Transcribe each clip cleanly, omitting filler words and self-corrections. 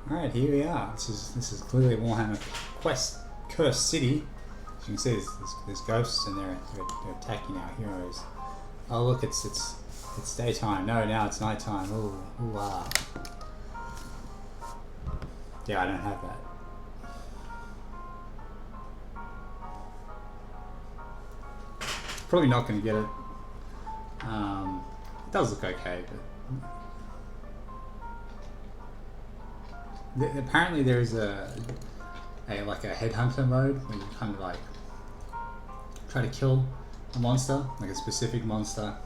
Alright, here we are. This is clearly Warhammer Quest Cursed City. As you can see, there's ghosts and they're attacking our heroes. Oh look, it's daytime. No, now it's nighttime. Ooh, ah. Yeah, I don't have that. Probably not going to get it. It does look okay, but apparently there is a headhunter mode where you kind of like try to kill a monster, like a specific monster,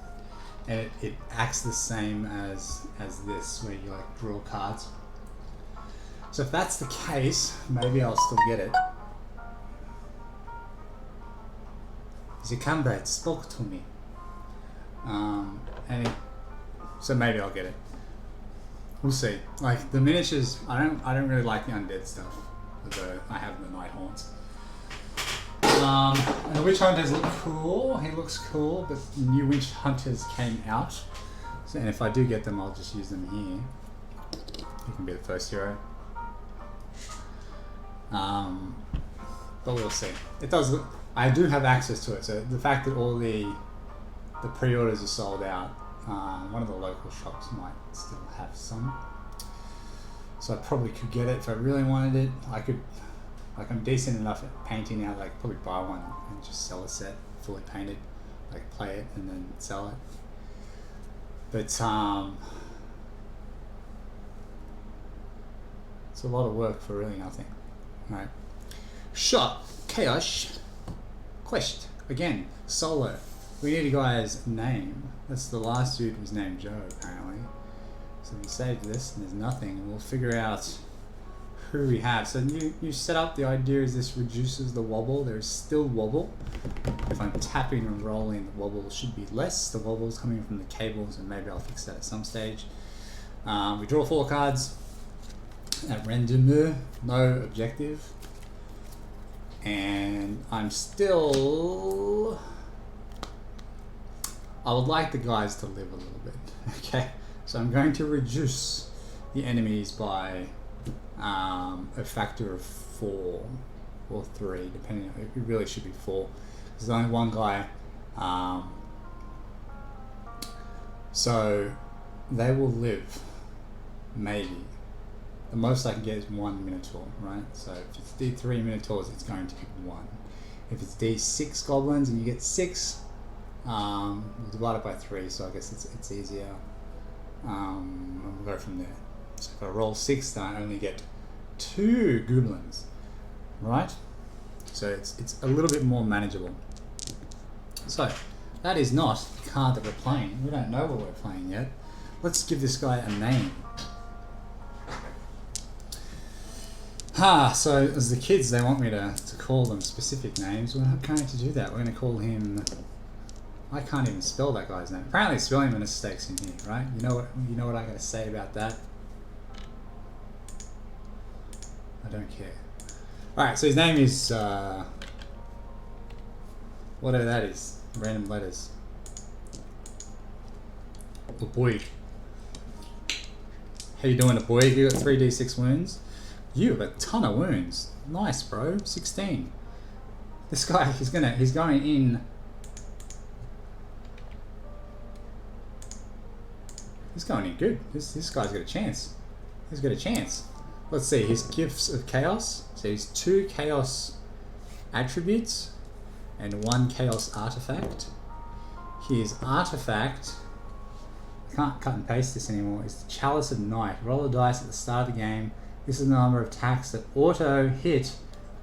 and it acts the same as this, where you like draw cards. So if that's the case, maybe I'll still get it. The comrade spoke to me, so maybe I'll get it. We'll see. Like the miniatures, I don't really like the undead stuff, although I have the night haunts. And the witch hunters look cool. He looks cool, but new witch hunters came out, so, and if I do get them, I'll just use them here. He can be the first hero. But we'll see. It does look. I do have access to it, so the fact that all the pre-orders are sold out, one of the local shops might still have some. So I probably could get it if I really wanted it. I could, like I'm decent enough at painting now that I could probably buy one and just sell a set fully painted, like play it and then sell it. But it's a lot of work for really nothing. Right. Shot Chaos Quest again solo. We need a guy's name. That's the last dude was named Joe apparently. So we saved this and there's nothing, and we'll figure out who we have. So you set up, the idea is this reduces the wobble. There's still wobble. If I'm tapping and rolling, the wobble should be less. The wobble's coming from the cables, and maybe I'll fix that at some stage. We draw 4 cards at random, no objective. And I'm still... I would like the guys to live a little bit, okay? So I'm going to reduce the enemies by a factor of 4 or 3, depending on, it really should be 4. There's only one guy, so they will live, maybe. The most I can get is 1 Minotaur, right? So if it's D3 Minotaurs, it's going to be 1. If it's D6 Goblins and you get 6, we'll divide it by 3, so I guess it's easier. And we'll go from there. So if I roll 6, then I only get 2 Goblins, right? So it's a little bit more manageable. So that is not the card that we're playing. We don't know what we're playing yet. Let's give this guy a name. So as the kids, they want me to call them specific names. We're not going to do that. We're going to call him... I can't even spell that guy's name. Apparently spelling mistakes in here, right? You know what I got to say about that? I don't care. Alright, so his name is... whatever that is. Random letters. Oh boy. How you doing, boy? You got 3d6 wounds? You have a ton of wounds. Nice, bro. 16. This guy, he's going in. He's going in good. This guy's got a chance. He's got a chance. Let's see his gifts of chaos. So he's 2 chaos attributes and 1 chaos artifact. His artifact, I can't cut and paste this anymore, is the Chalice of Night. Roll a dice at the start of the game. This is the number of attacks that auto hit.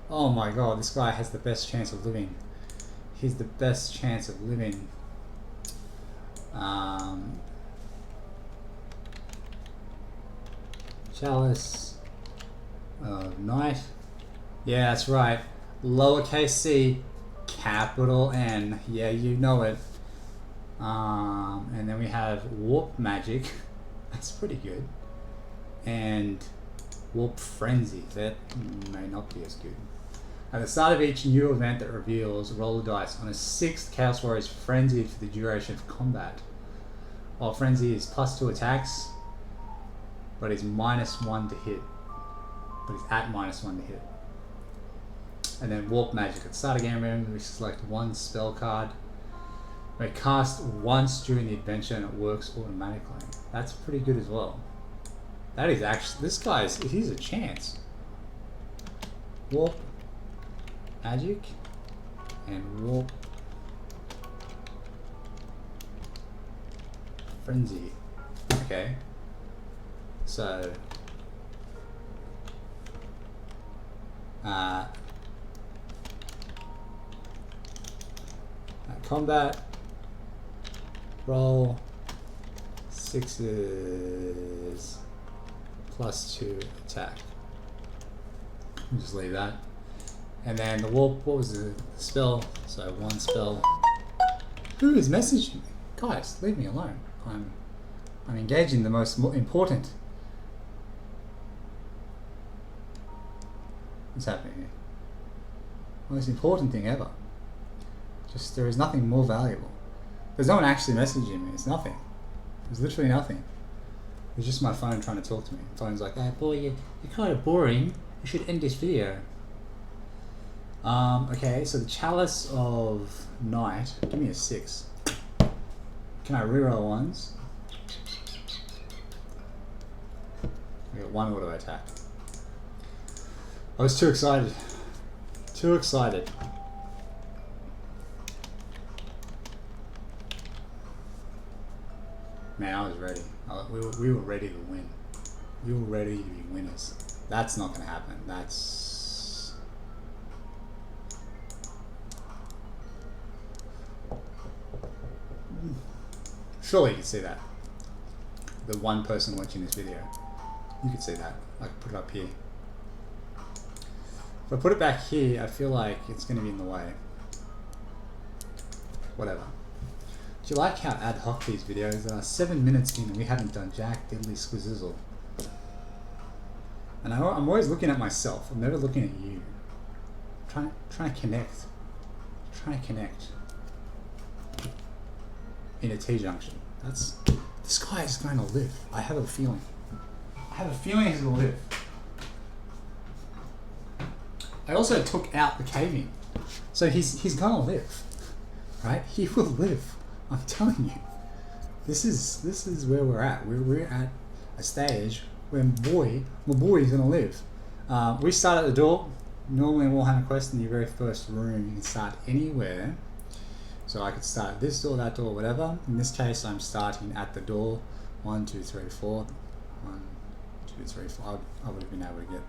Oh my god, this guy has the best chance of living. He's the best chance of living. Chalice of Night. Yeah, that's right. Lowercase c, capital N. Yeah, you know it. And then we have Warp Magic. That's pretty good. And Warp Frenzy. That may not be as good. At the start of each new event that reveals, roll a dice. On a 6th, Chaos Warrior is frenzied for the duration of combat. While Frenzy is +2 attacks, but is -1 to hit. but he's at -1 to hit. And then Warp Magic. At the start of game room, we select one spell card. We cast once during the adventure and it works automatically. That's pretty good as well. That is actually, this guy's, he's a chance. Warp Magic and Warp Frenzy. Okay. So combat, roll 6s +2 attack. We'll just leave that. And then the warp, what was the spell? So one spell. Who is messaging me? Guys, leave me alone. I'm engaging the most important. What's happening here? Most important thing ever. Just, there is nothing more valuable. There's no one actually messaging me. It's nothing. There's literally nothing. It's just my phone trying to talk to me. The phone's like, "Hey boy, you're kind of boring. You should end this video." Okay, so the Chalice of Night. Give me a 6. Can I reroll ones? I got 1 auto attack. I was too excited. Too excited. Man, I was ready. We were ready to win. We were ready to be winners. That's not going to happen. That's... Surely you can see that. The one person watching this video. You can see that. I can put it up here. If I put it back here, I feel like it's going to be in the way. Whatever. Do you like how ad hoc these videos are? 7 minutes in and we haven't done jack diddly squizzle. And I'm always looking at myself. I'm never looking at you. Trying to connect. Trying to connect. In a T-junction. This guy is going to live. I have a feeling. I have a feeling he's going to live. I also took out the caving. So he's going to live. Right? He will live. I'm telling you, this is where we're at. We're at a stage where my boy is gonna live. We start at the door. Normally in Warhammer Quest, in your very first room, you can start anywhere. So I could start at this door, that door, whatever. In this case, I'm starting at the door. 1, 2, 3, 4. 1, 2, 3, 4. I would have been able to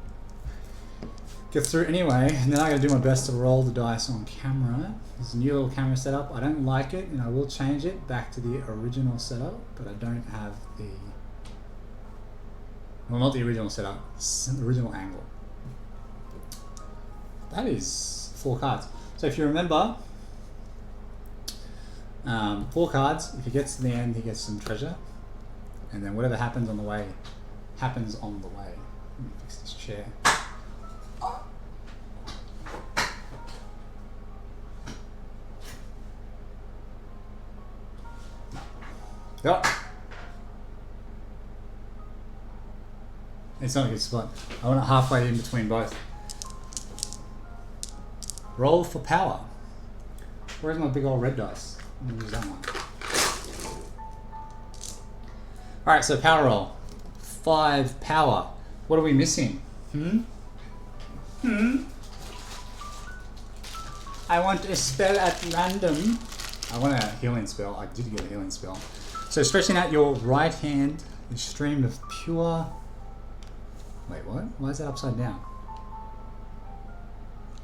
get through anyway, and then I gotta do my best to roll the dice on camera. There's a new little camera setup. I don't like it, and I will change it back to the original setup, but I don't have the... Well, not the original setup, the original angle. That is 4 cards. So if you remember, 4 cards, if he gets to the end, he gets some treasure, and then whatever happens on the way, happens on the way. Let me fix this chair. Yep. It's not a good spot. I want it halfway in between both. Roll for power. Where's my big old red dice? I'm gonna use that one. Alright, so power roll. 5 power. What are we missing? I want a spell at random. I want a healing spell. I did get a healing spell. So stretching out your right hand, the stream of pure... Wait, what? Why is that upside down?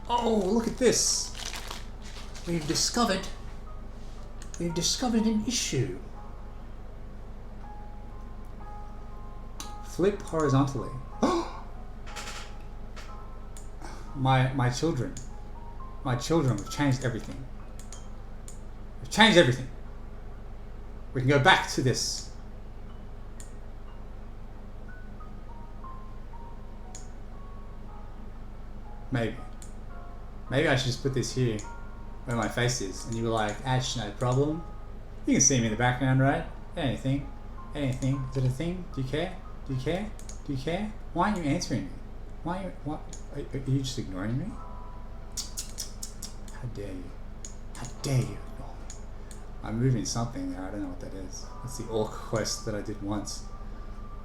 Oh, look at this! We've discovered an issue. Flip horizontally. My children have changed everything. We've changed everything. We can go back to this. Maybe I should just put this here where my face is, and you were like, Ash, no problem. You can see me in the background, right? Anything? Is it a thing? Do you care? Do you care? Do you care? Why aren't you answering me? Why? What? Are you just ignoring me? How dare you? How dare you? I'm moving something there. I don't know what that is. It's the orc quest that I did once.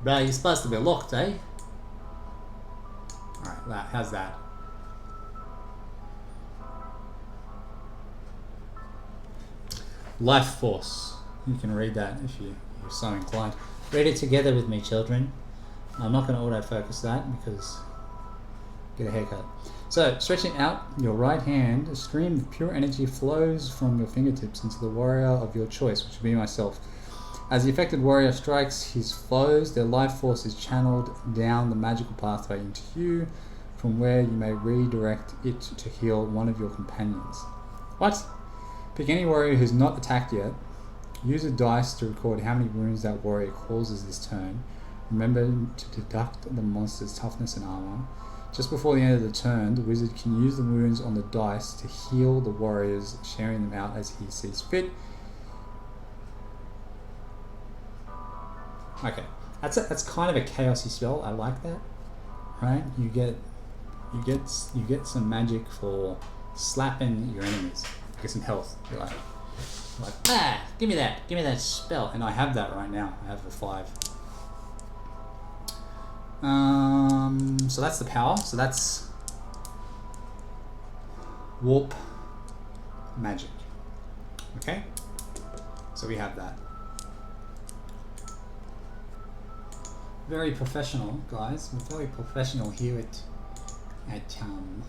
Bro, you're supposed to be locked, eh? Alright, how's that? Life force. You can read that if you're so inclined. Read it together with me, children. I'm not going to autofocus that because get a haircut. So, stretching out your right hand, a stream of pure energy flows from your fingertips into the warrior of your choice, which would be myself. As the affected warrior strikes his foes, their life force is channeled down the magical pathway into you, from where you may redirect it to heal one of your companions. What? Pick any warrior who's not attacked yet. Use a dice to record how many wounds that warrior causes this turn. Remember to deduct the monster's toughness and armor. Just before the end of the turn, the wizard can use the wounds on the dice to heal the warriors, sharing them out as he sees fit. Okay, that's kind of a chaosy spell. I like that. Right? You get some magic for slapping your enemies. You get some health. You're like give me that spell, and I have that right now. I have a 5. So that's the power. So that's warp magic. Okay, so we have that. Very professional, guys. We're very professional here at Iron's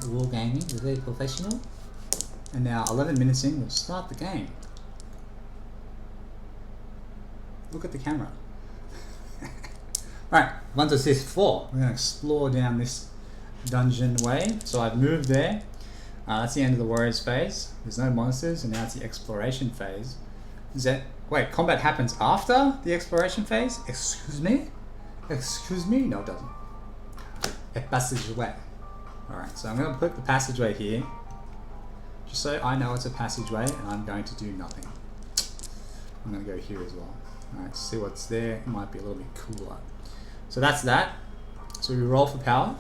Wargaming. We're very professional. And now 11 minutes in, we'll start the game. Look at the camera. Right, 1 to 6, 4. We're going to explore down this dungeon way. So I've moved there. That's the end of the warriors phase. There's no monsters, and now it's the exploration phase. Is that... Wait, combat happens after the exploration phase? Excuse me? Excuse me? No, it doesn't. A passageway. Alright, so I'm going to put the passageway here. Just so I know it's a passageway, and I'm going to do nothing. I'm going to go here as well. Alright, see what's there. It might be a little bit cooler. So that's that. So we roll for power.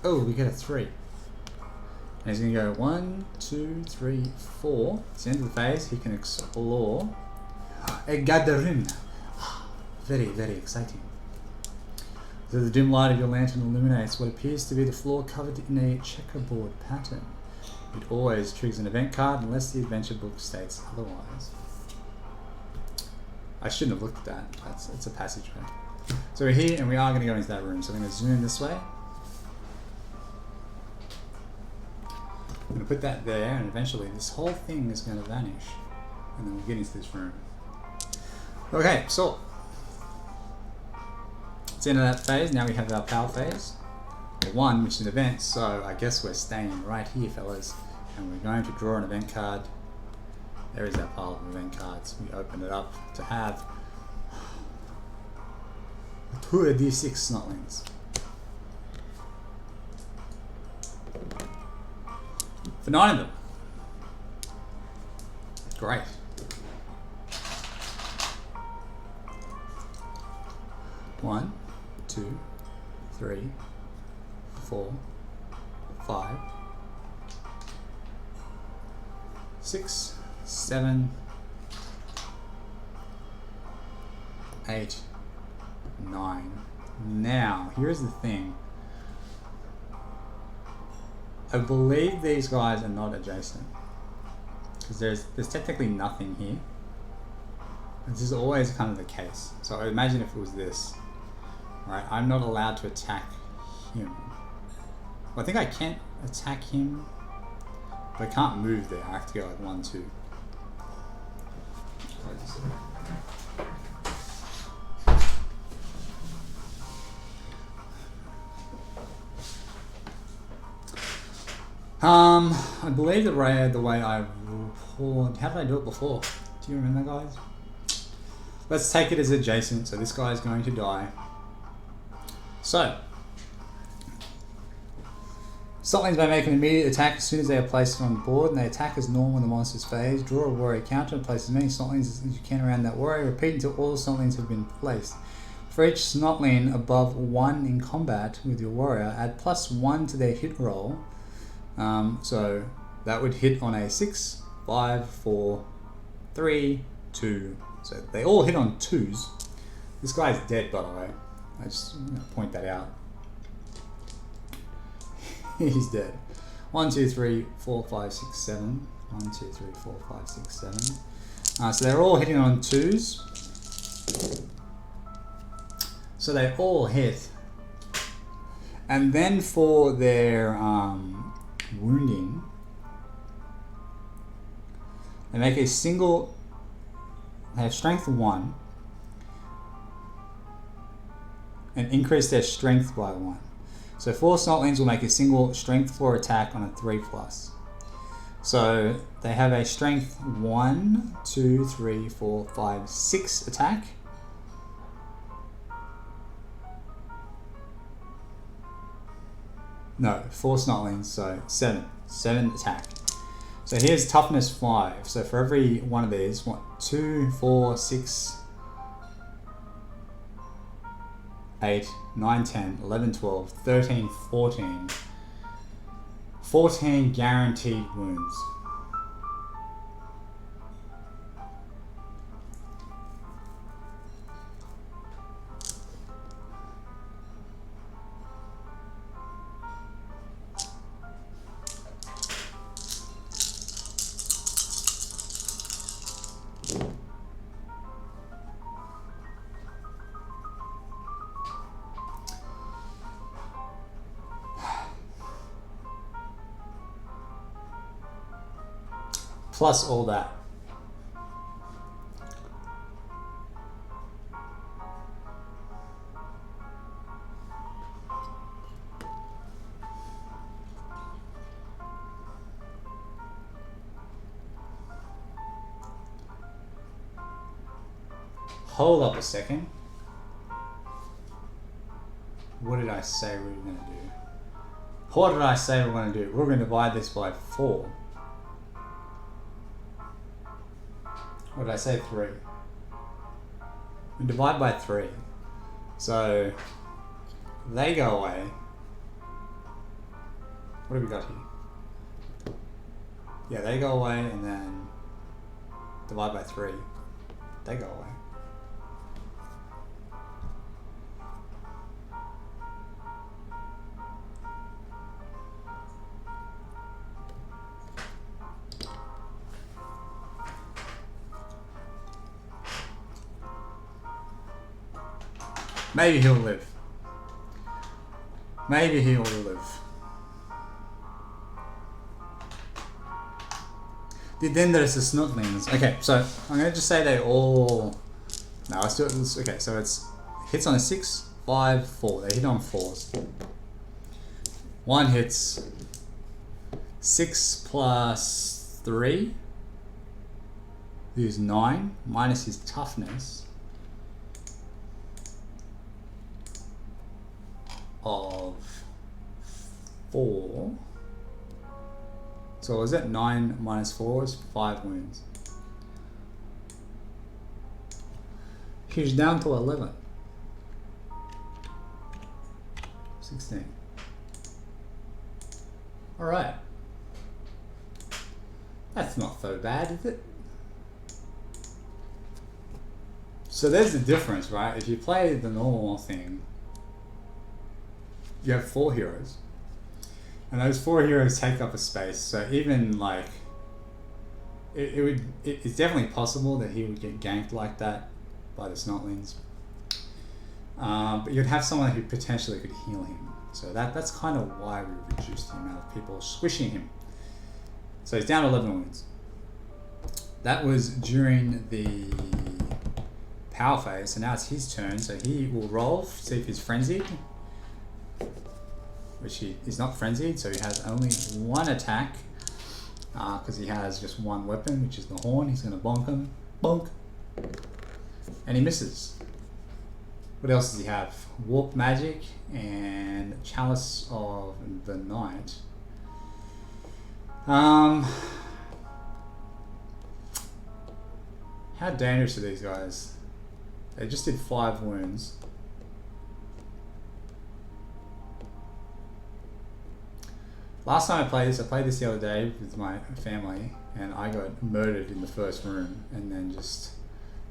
Oh, we get a 3. And he's going to go 1, 2, 3, 4. It's the end of the phase. He can explore. A gathering. Very, very exciting. So the dim light of your lantern illuminates what appears to be the floor covered in a checkerboard pattern. It always triggers an event card unless the adventure book states otherwise. I shouldn't have looked at that. It's a passageway. So we're here and we are going to go into that room. So I'm going to zoom this way. I'm going to put that there, and eventually this whole thing is going to vanish. And then we'll get into this room. Okay, so it's the end of that phase. Now we have our power phase. 1, which is an event, so I guess we're staying right here, fellas. And we're going to draw an event card. There is our pile of event cards. We open it up to have 2 d6 snotlings. For 9 of them. Great. One, 2, 3, 4, 5, 6, 7, 8, 9. Now, here's the thing. I believe these guys are not adjacent. Because there's technically nothing here. This is always kind of the case. So I imagine if it was this. Right, I'm not allowed to attack him. Well, I think I can attack him, but I can't move there. I have to go like 1, 2. I believe the way I record. How did I do it before? Do you remember, guys? Let's take it as adjacent. So this guy is going to die. So, Snotlings may make an immediate attack as soon as they are placed on the board, and they attack as normal in the monster's phase. Draw a warrior counter and place as many Snotlings as you can around that warrior. Repeat until all the Snotlings have been placed. For each snotling above 1 in combat with your warrior, add +1 to their hit roll. So that would hit on a 6, 5, 4, 3, 2. So they all hit on 2s. This guy's dead, by the way. I just point that out. He's dead. 1, 2, 3, 4, 5, 6, 7. 1, 2, 3, 4, 5, 6, 7. So they're all hitting on 2s. So they all hit. And then for their wounding, they make a single. They have strength 1 and increase their strength by 1. So 4 snotlings will make a single strength 4 attack on a 3+. So they have a strength 1, 2, 3, 4, 5, 6 attack. No, 4 snotlings, so 7 attack. So here's toughness 5. So for every one of these, 1, 2, 4, 6, 8, 9, 10, 11, 12, 13, 14. 14 guaranteed wounds. Plus all that. Hold up a second. What did I say we were going to do? What did I say we were going to do? We're going to divide this by 4. What did I say? 3. We divide by 3. So they go away. What have we got here? Yeah, they go away and then divide by 3. They go away. Maybe he'll live. Maybe he'll live. Then there's the snotlings. Okay, so I'm going to just say they all... No, let's do it. Okay, so it's hits on a 6, 5, 4. They hit on 4s. One hits 6 plus 3. Who's 9 minus his toughness of 4. So is that 9 minus 4 is 5 wounds. He's down to 11. 16. Alright. That's not so bad, is it? So there's the difference, right? If you play the normal thing, you have 4 heroes, and those 4 heroes take up a space. So even like, it's definitely possible that he would get ganked like that by the snotlings. But you'd have someone who potentially could heal him. So that's kind of why we reduced the amount of people squishing him. So he's down 11 wounds. That was during the power phase. So now it's his turn. So he will roll, see if he's frenzied. Which he is not frenzied, so he has only 1 attack because he has just 1 weapon, which is the horn. He's going to bonk him. Bonk. And he misses. What else does he have? Warp Magic and Chalice of the Night. How dangerous are these guys? They just did 5 wounds. Last time I played this the other day with my family, and I got murdered in the first room, and then just,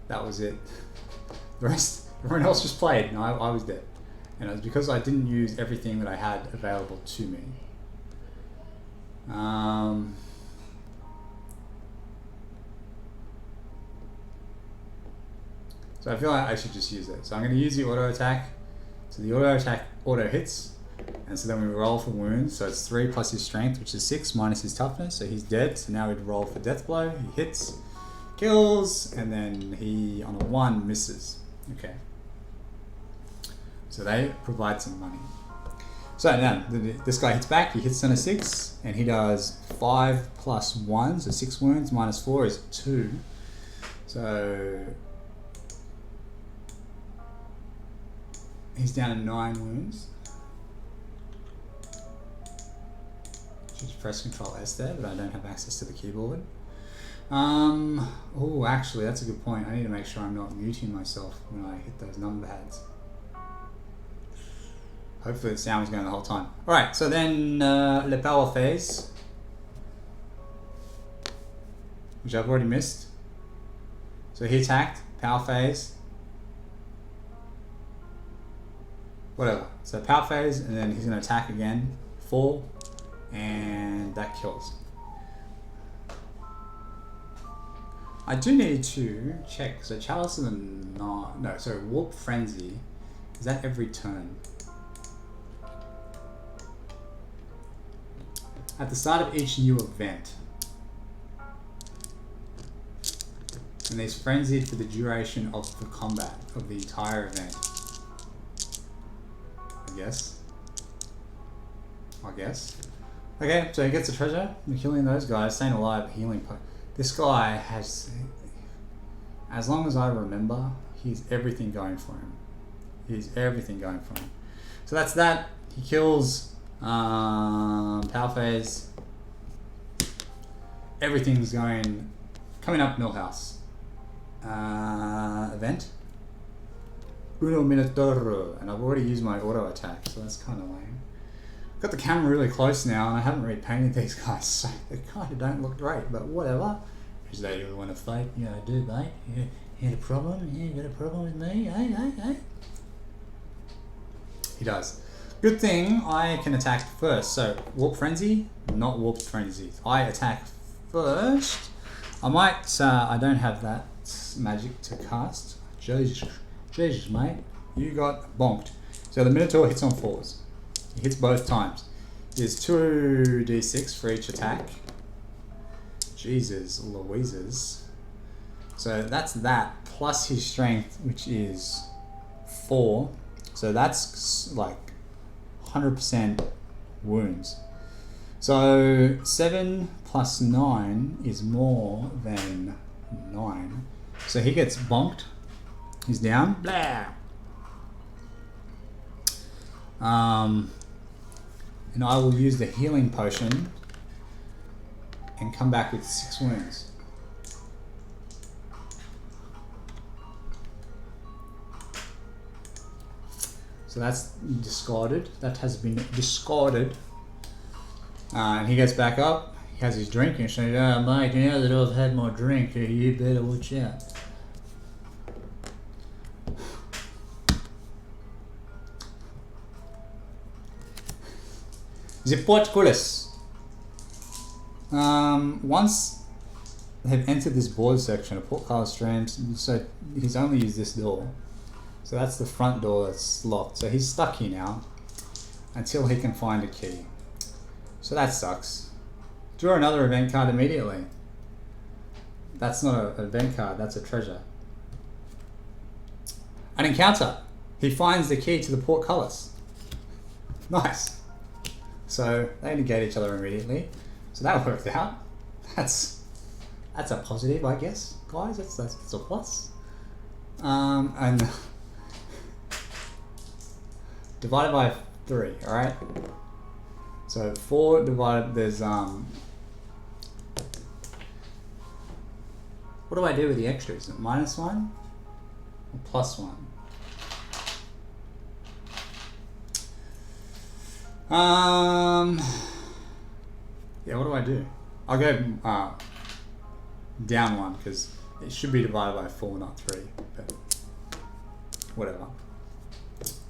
that was it. The rest, everyone else just played, and I was dead. And it was because I didn't use everything that I had available to me. So I feel like I should just use it. So I'm going to use the auto attack. So the auto attack auto hits, and so then we roll for wounds. So it's 3 plus his strength, which is 6, minus his toughness. So he's dead. So now we'd roll for death blow. He hits, kills, and then he on a 1 misses. Okay. So they provide some money. So now this guy hits back. He hits on a 6, and he does 5 plus 1, so 6 wounds minus 4 is 2. So he's down to 9 wounds. Just press Control S there, but I don't have access to the keyboard. Oh, actually, that's a good point. I need to make sure I'm not muting myself when I hit those number pads. Hopefully the sound was going the whole time. Alright, so then Le Power Phase, which I've already missed. So he attacked, Power Phase. Whatever. So Power Phase, and then he's going to attack again. 4, and that kills. I do need to check. So Chalice is a no, sorry, Warp Frenzy. Is that every turn? At the start of each new event. And he's frenzied for the duration of the combat, of the entire event. I guess. Okay, so he gets a treasure. We're killing those guys, staying alive, healing. This guy has, as long as I remember, he's everything going for him. He's everything going for him. So that's that. He kills Power Phase. Everything's going. Coming up, Millhouse. Event. Uno Minotoro. And I've already used my auto attack, so that's kind of lame. Got the camera really close now, and I haven't really painted these guys, so they kind of don't look great, but whatever. Is that you want to fight? Yeah, I do, mate. You got a problem? Yeah, you got a problem with me? Hey. He does. Good thing I can attack first. So, Warp Frenzy, not Warp Frenzy. I attack first. I might, I don't have that magic to cast. Jesus, mate. You got bonked. So the Minotaur hits on 4s. He hits both times. He has 2d6 for each attack. Jesus Louises. So that's that, plus his strength, which is 4. So that's like 100% wounds. So 7 plus 9 is more than 9. So he gets bonked. He's down. Blah. And I will use the healing potion and come back with 6 wounds. So that's discarded. That has been discarded. And he gets back up. He has his drink and says, "Oh, mate, now that I've had my drink, you better watch out." The portcullis. Once they've entered this board section, a portcullis streams, so he's only used this door. So that's the front door that's locked. So he's stuck here now until he can find a key. So that sucks. Draw another event card immediately. That's not an event card, that's a treasure. An encounter. He finds the key to the portcullis. Nice. So they negate each other immediately. So that worked out. That's a positive, I guess, guys. That's a plus. And divided by 3. All right. So 4 divided. There's What do I do with the extras? Is it -1 or +1? Yeah, what do? I'll go down one because it should be divided by 4, not 3. But whatever.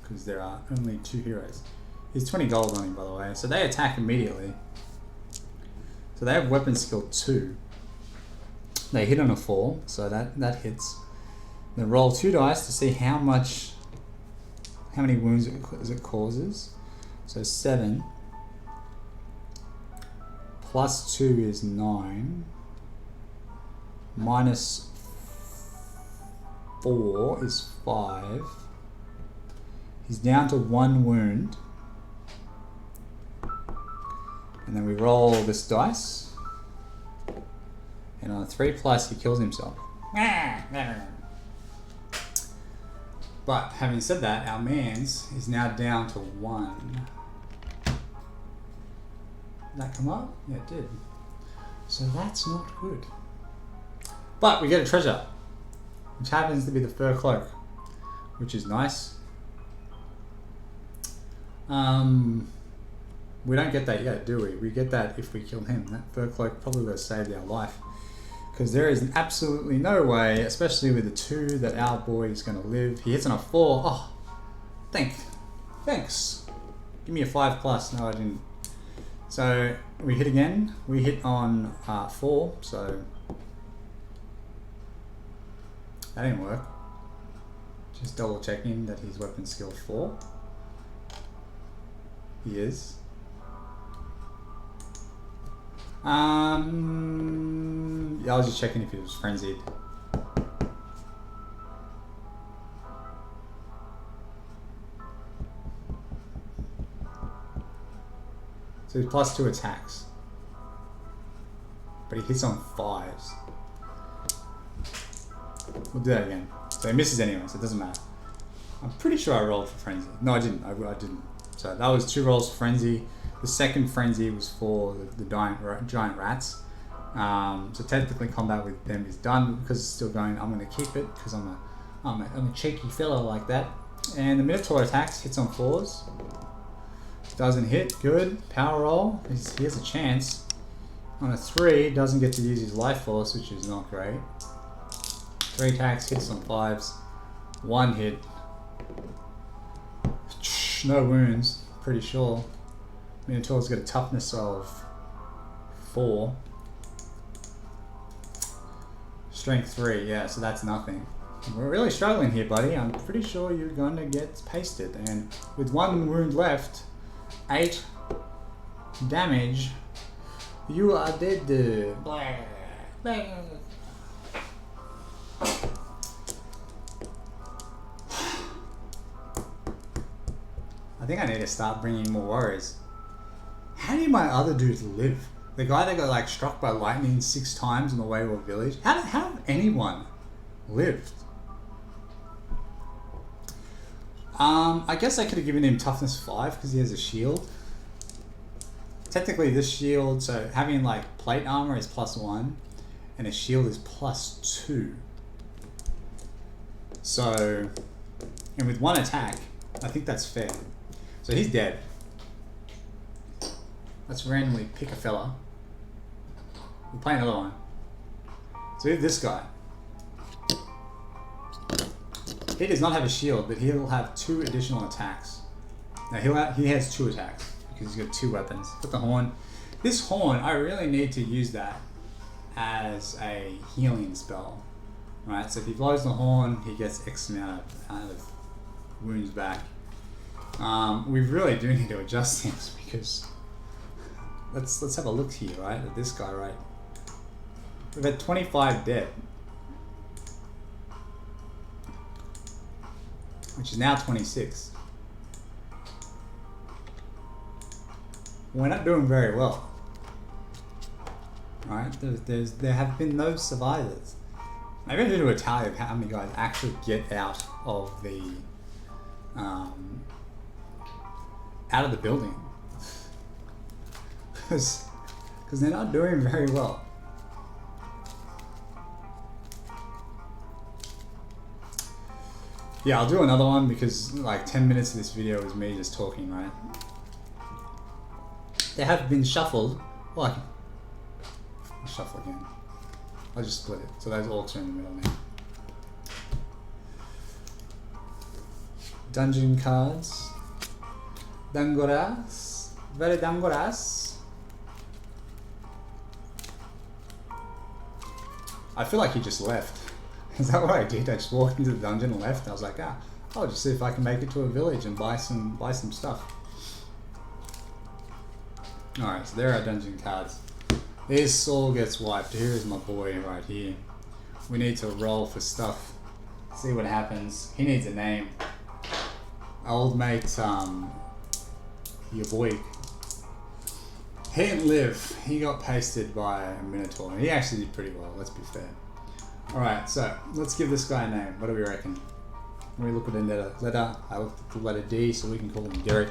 Because there are only 2 heroes. He's 20 gold on him, by the way. So they attack immediately. So they have weapon skill 2. They hit on a 4, so that hits. Then roll 2 dice to see how many wounds it causes. So 7 plus 2 is 9. Minus 4 is 5. He's down to 1 wound. And then we roll this dice. And on a 3+, he kills himself. But having said that, our man's is now down to 1. Did that come up? Yeah, it did. So that's not good. But we get a treasure, which happens to be the fur cloak, which is nice. We don't get that yet, do we? We get that if we kill him. That fur cloak probably would have saved our life. Because there is absolutely no way, especially with the 2, that our boy is going to live. He hits on a 4. Oh, thanks. Give me a 5+. No, I didn't. So we hit again. We hit on 4, so that didn't work. Just double checking that he's weapon skill 4. He is. Yeah, I was just checking if he was frenzied. So he's +2 attacks. But he hits on 5s. We'll do that again. So he misses anyway, so it doesn't matter. I'm pretty sure I rolled for frenzy. No, I didn't. I didn't. So that was 2 rolls for frenzy. The second frenzy was for the giant rats. So technically combat with them is done. Because it's still going, I'm going to keep it because I'm a cheeky fellow like that. And the Minotaur attacks, hits on 4s. Doesn't hit, good. Power roll, he has a chance. On a 3, doesn't get to use his life force, which is not great. 3 attacks, hits on 5s. 1 hit. No wounds, pretty sure. Minotaur's got a toughness of 4. Strength 3, yeah, so that's nothing. We're really struggling here, buddy. I'm pretty sure you're going to get pasted. And with 1 wound left, 8 damage, you are dead. Blah, blah. I think I need to start bringing more warriors. How do my other dudes live? The guy that got like struck by lightning 6 times on the way to a village. How anyone lived? I guess I could have given him toughness 5 because he has a shield. Technically this shield, so having like plate armor is +1 and a shield is +2. So, and with 1 attack, I think that's fair. So he's dead. Let's randomly pick a fella. We'll play another one. So we have this guy. He does not have a shield, but he'll have 2 additional attacks. Now he has 2 attacks because he's got 2 weapons. Got the horn. This horn, I really need to use that as a healing spell, right? So if he blows the horn, he gets X amount of wounds back. We really do need to adjust things because let's have a look here, right? At this guy, right? We've had 25 dead, which is now 26. We're not doing very well, right? There have been no survivors. Maybe I need to tally of how many guys actually get out of the building, because they're not doing very well. Yeah, I'll do another one because like 10 minutes of this video is me just talking, right? They have been shuffled Well, I'll shuffle again. I'll just split it. So those orcs are in the middle now. Dungeon cards. Dangoras. Very dangoras. I feel like he just left. Is that what I did? I just walked into the dungeon and left. I was like, I'll just see if I can make it to a village and buy some stuff. Alright, so there are dungeon cards. This all gets wiped. Here is my boy right here. We need to roll for stuff. See what happens. He needs a name. Old mate, your boy. He didn't live. He got pasted by a Minotaur. He actually did pretty well, let's be fair. Alright, so let's give this guy a name. What do we reckon? When we look at the letter, I looked at the letter D, so we can call him Derick.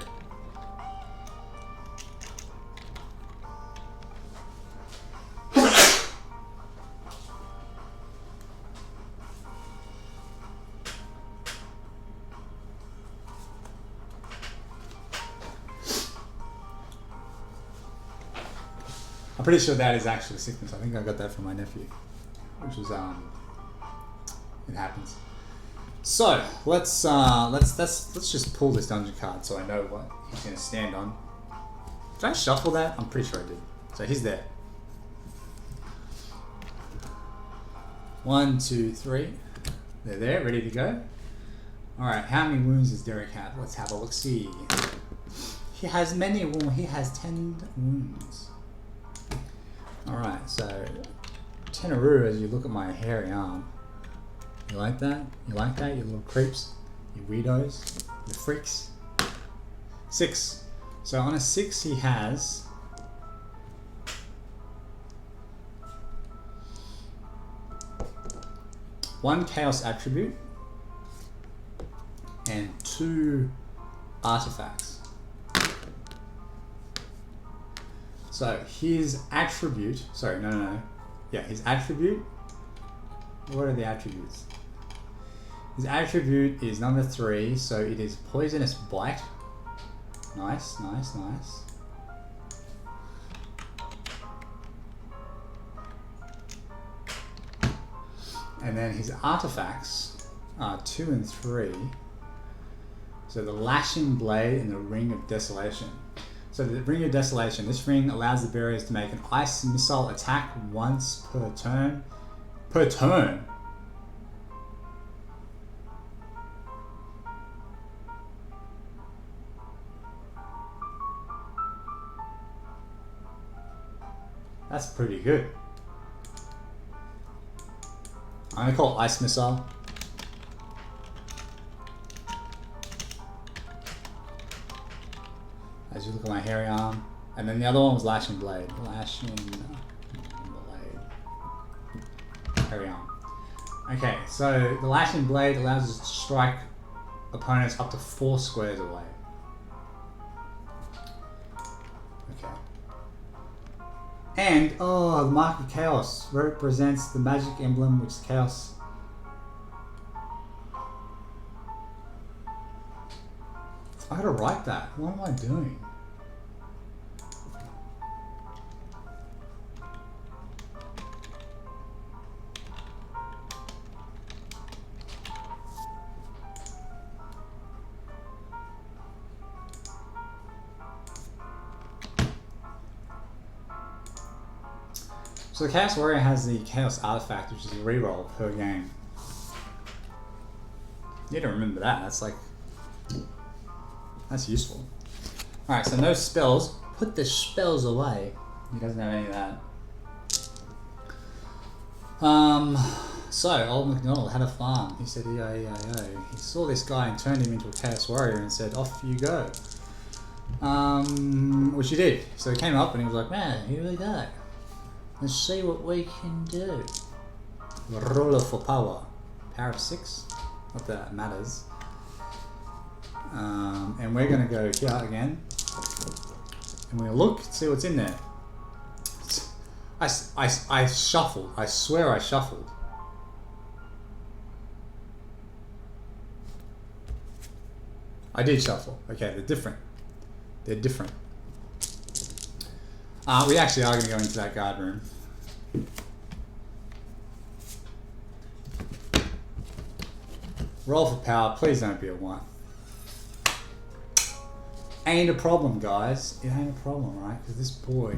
I'm pretty sure that is actually sickness. I think I got that from my nephew, which is it happens. So let's just pull this dungeon card so I know what he's gonna stand on. Did I shuffle that? I'm pretty sure I did. So he's there. 1, 2, 3. They're there, ready to go. All right. How many wounds does Derick have? Let's have a look. See. He has many wounds. He has 10 wounds. Alright, so Tenaru, as you look at my hairy arm. You like that? You like that, you little creeps? You weirdos? You freaks? 6. So on a 6 he has one chaos attribute and 2 artifacts. So his attribute, his attribute, what are the attributes? His attribute is number 3, so it is poisonous bite. Nice, nice, nice. And then his artifacts are 2 and 3. So the lashing blade and the ring of desolation. So the Ring of Desolation, this ring allows the bearers to make an ice missile attack once per turn. Per turn? That's pretty good. I'm gonna call it Ice Missile. As you look at my hairy arm. And then the other one was Lashing Blade. Lashing Blade. Hairy arm. Okay, so the Lashing Blade allows us to strike opponents up to 4 squares away. Okay. And, the Mark of Chaos represents the magic emblem which is Chaos. I gotta write that. What am I doing? So the Chaos Warrior has the Chaos Artifact, which is a reroll per game. You need to remember that. That's useful. Alright, so no spells. Put the spells away. He doesn't have any of that. So, old MacDonald had a farm. He said, E-I-E-I-O. He saw this guy and turned him into a Chaos Warrior and said, off you go. Which he did. So he came up and he was like, man, here we go. Let's see what we can do. Roller for power. Power of 6. Not that it matters. And we're going to go here again. And we'll look, see what's in there. I shuffled. I swear I shuffled. I did shuffle. Okay, they're different. They're different. We actually are going to go into that guard room. Roll for power. Please don't be a 1. Ain't a problem, guys. It ain't a problem, right? Because this boy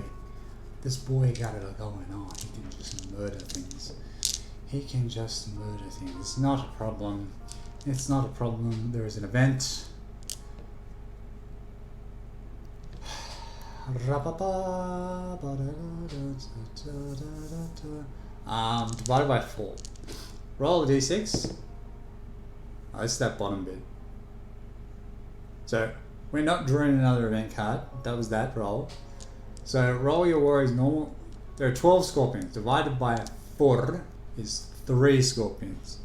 got it going on. He can just murder things. He can just murder things. It's not a problem. It's not a problem. There is an event. Divided by 4. Roll a d6. Oh, this is that bottom bit. So we're not drawing another event card. That was that roll. So roll your warrior's normal. There are 12 scorpions. Divided by 4 is 3 scorpions.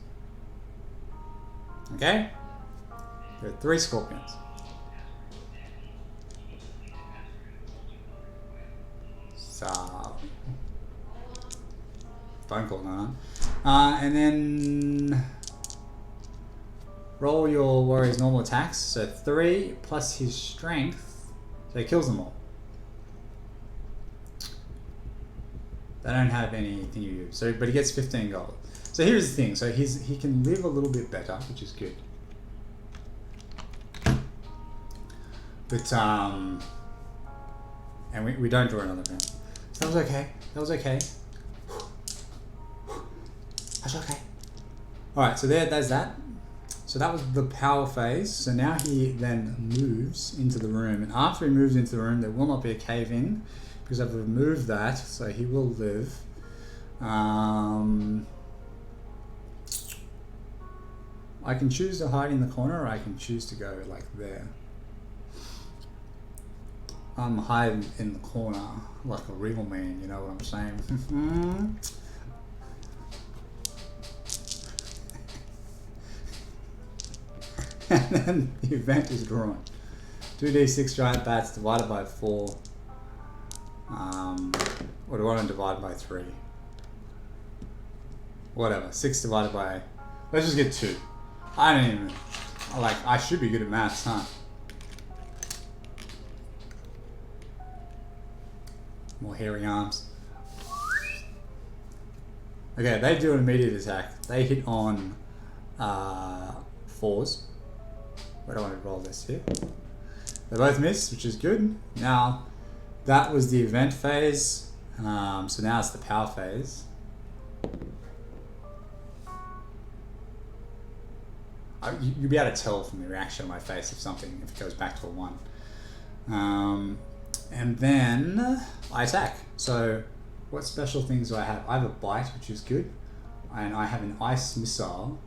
Okay? There are 3 scorpions. So phone call going on. And then roll your warrior's normal attacks. So 3 plus his strength. So he kills them all. They don't have anything you use. So, but he gets 15 gold. So here's the thing. So he can live a little bit better, which is good. But and we don't draw another event. So that was okay. That was okay. That's okay. All right. So there's that. So that was the power phase. So now he then moves into the room, and after he moves into the room, there will not be a cave in because I've removed that. So he will live. I can choose to hide in the corner, or I can choose to go like there. I'm hiding in the corner like a real man, you know what I'm saying? And then the event is drawn. 2d6 giant bats divided by 4. Or do I want to divide by 3? Whatever. 6 divided by... Let's just get 2. I don't even... I should be good at maths, huh? More hairy arms. Okay, they do an immediate attack. They hit on 4s. Where do I want to roll this here? They both miss, which is good. Now, that was the event phase. So now it's the power phase. You'll be able to tell from the reaction on my face if it goes back to a 1. And then I attack. So what special things do I have? I have a bite, which is good. And I have an ice missile.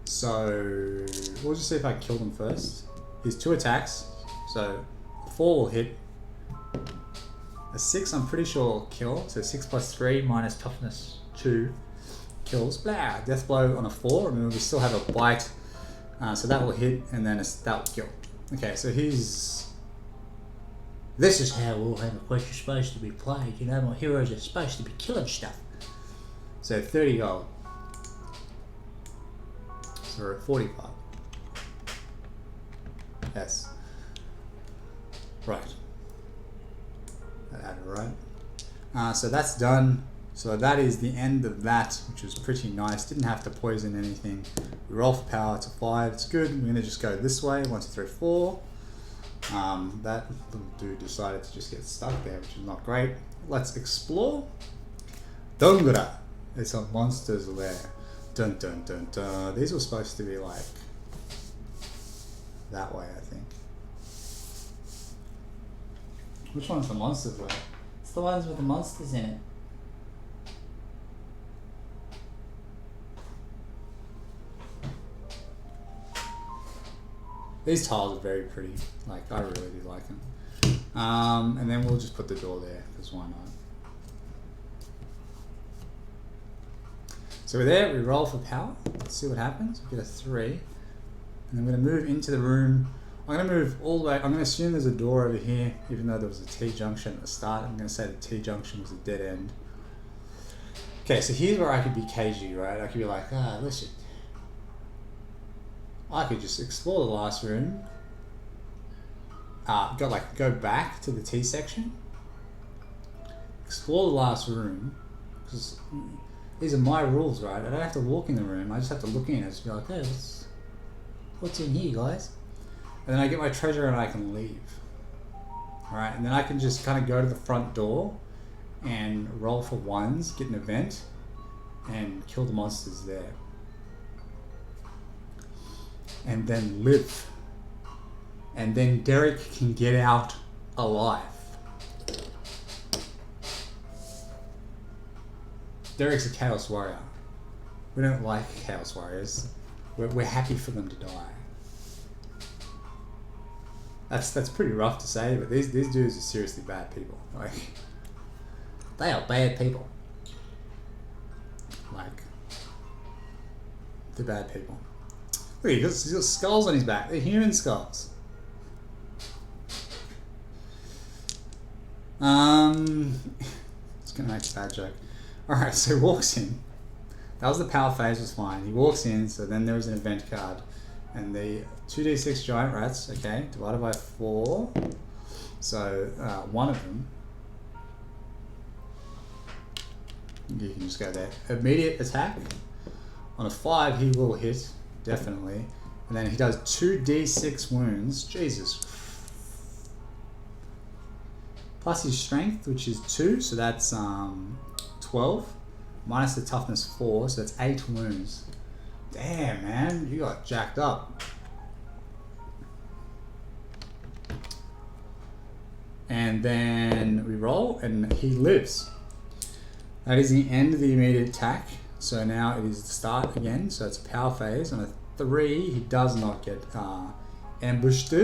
So we'll just see if I kill them first. Here's 2 attacks. So 4 will hit. A 6 I'm pretty sure will kill. So 6 plus 3 minus toughness 2 kills. Blah! Death blow on a 4. Remember we still have a bite. So that will hit and then that will kill. Okay, so he's... This is how Warhammer Quest is supposed to be played. You know, my heroes are supposed to be killing stuff. So 30 gold. So we're at 45. Yes. Right. That had it right. So that's done. So that is the end of that, which was pretty nice. Didn't have to poison anything. We roll for power to 5. It's good. We're going to just go this way. 1, 2, 3, 4. That little dude decided to just get stuck there, which is not great. Let's explore. Dungura. It's a monster's lair. Dun dun dun dun. These were supposed to be like that way, I think. Which one's the monster's lair? It's the ones with the monsters in it. These tiles are very pretty. Like, I really do like them. And then we'll just put the door there, because why not? So we're there, we roll for power. Let's see what happens. We get a 3. And then we're going to move into the room. I'm going to move all the way. I'm going to assume there's a door over here, even though there was a T-junction at the start. I'm going to say the T-junction was a dead end. Okay, so here's where I could be cagey, right? I could be like, listen. I could just explore the last room. Go back to the T section. explore the last room, because these are my rules, right? I don't have to walk in the room. I just have to look in and just be like, hey, what's in here, guys? And then I get my treasure and I can leave. Alright, and then I can just kind of go to the front door and roll for ones, get an event, and kill the monsters there. And then live. And then Derick can get out alive. Derick's a Chaos Warrior. We don't like Chaos Warriors. We're happy for them to die. That's pretty rough to say, but these dudes are seriously bad people. Like, they are bad people. Like, they're bad people. Look, he's got skulls on his back. They're human skulls. It's gonna make a bad joke. Alright, so he walks in. That was the power phase, was fine. He walks in, so then there was an event card. And the 2d6 giant rats, okay, divided by 4. So, one of them. You can just go there. Immediate attack. On a 5, he will hit, definitely. And then he does 2d6 wounds. Jesus. Plus his strength, which is 2, so that's 12. Minus the toughness 4, so that's 8 wounds. Damn, man, you got jacked up. And then we roll, and he lives. That is the end of the immediate attack. So now it is the start again. So it's a power phase. On a 3, he does not get ambushed,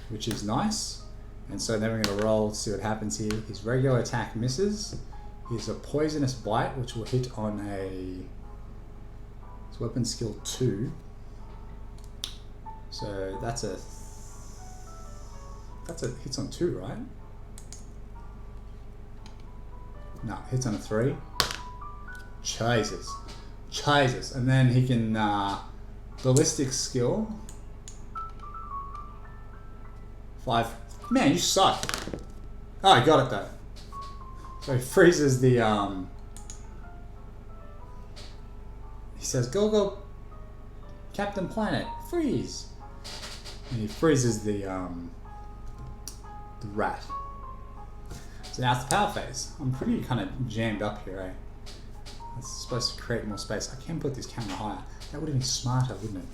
which is nice. And so then we're going to roll to see what happens here. His regular attack misses. He's a poisonous bite, which will hit on a weapon skill 2. So that's a hits on 2, right? No, hits on a 3. Jesus. And then he can ballistic skill 5. Man, you suck. Oh, I got it though. So he freezes the he says, go, Captain Planet, freeze! And he freezes the rat. So now it's the power phase. I'm pretty kind of jammed up here, eh? It's supposed to create more space. I can put this camera higher. That would have been smarter, wouldn't it?